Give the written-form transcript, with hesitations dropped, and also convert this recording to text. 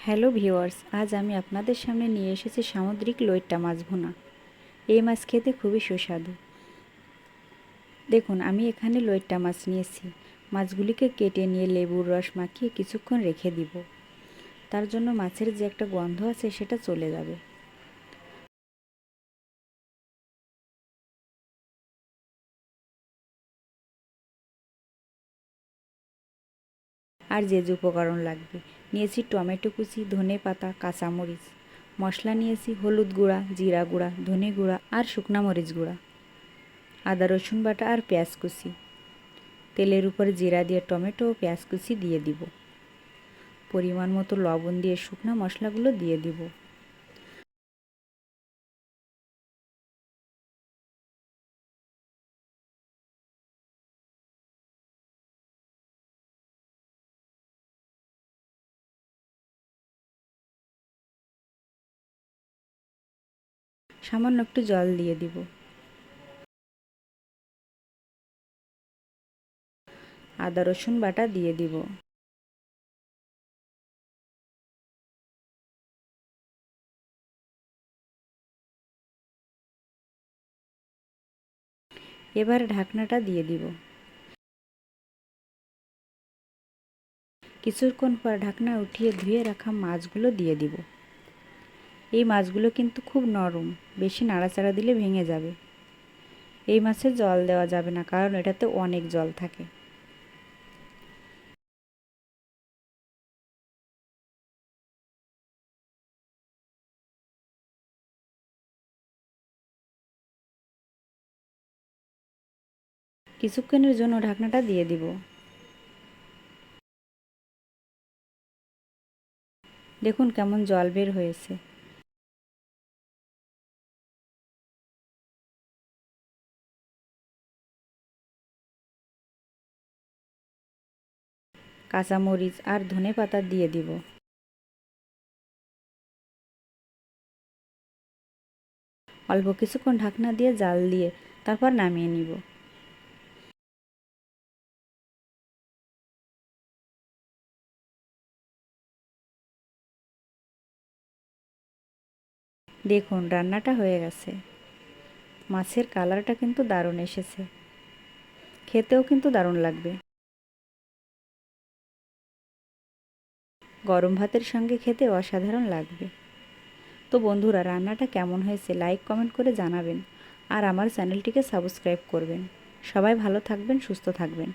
Hello viewers, আজ আমি আপনাদের সামনে নিয়ে এসেছি সামুদ্রিক লইট্টা মাছ ভুনা। এই মাছ খেতে খুবই সুস্বাদু। দেখুন, আমি এখানে লইট্টা মাছ নিয়েছি। মাছগুলিকে কেটে নিয়ে লেবুর রস মাখিয়ে কিছুক্ষণ রেখে দিব। তার জন্য মাছের যে একটা গন্ধ আছে সেটা চলে যাবে। আর যে যে উপকরণ লাগবে, নিয়েছি টমেটো কুচি, ধনে পাতা, কাঁচামরিচ। মশলা নিয়েছি হলুদ গুঁড়া, জিরা গুঁড়া, ধনে গুঁড়া আর শুকনা মরিচ গুঁড়া, আদা রসুন বাটা আর পেঁয়াজ কুচি। তেলের উপরে জিরা দিয়ে টমেটো ও পেঁয়াজ কুচি দিয়ে দিব। পরিমাণ মতো লবণ দিয়ে শুকনো মশলাগুলো দিয়ে দিব। সামান্য একটু জল দিয়ে দিব। আদা রসুন বাটা দিয়ে দিব। এবার ঢাকনাটা দিয়ে দিব। কিছুক্ষণ পর ঢাকনা উঠিয়ে ধুয়ে রাখা মাছগুলো দিয়ে দিব। এই মাছগুলো কিন্তু খুব নরম, বেশি নাড়াচাড়া দিলে ভেঙে যাবে। এই মাছে জল দেওয়া যাবে না, কারণ এটাতে অনেক জল থাকে। কিছুক্ষণের জন্য ঢাকনাটা দিয়ে দিব। দেখুন কেমন জল বের হয়েছে। কাঁচামরিচ আর ধনে পাতা দিয়ে দিব। অল্প কিছুক্ষণ ঢাকনা দিয়ে জাল দিয়ে তারপর নামিয়ে নিব। দেখুন রান্নাটা হয়ে গেছে। মাছের কালারটা কিন্তু দারুণ এসেছে। খেতেও কিন্তু দারুণ লাগবে। গরম ভাতের সঙ্গে খেতে অসাধারণ লাগবে। তো বন্ধুরা, রান্নাটা কেমন হয়েছে লাইক কমেন্ট করে জানাবেন। আর আমার চ্যানেলটিকে সাবস্ক্রাইব করবেন। সবাই ভালো থাকবেন, সুস্থ থাকবেন।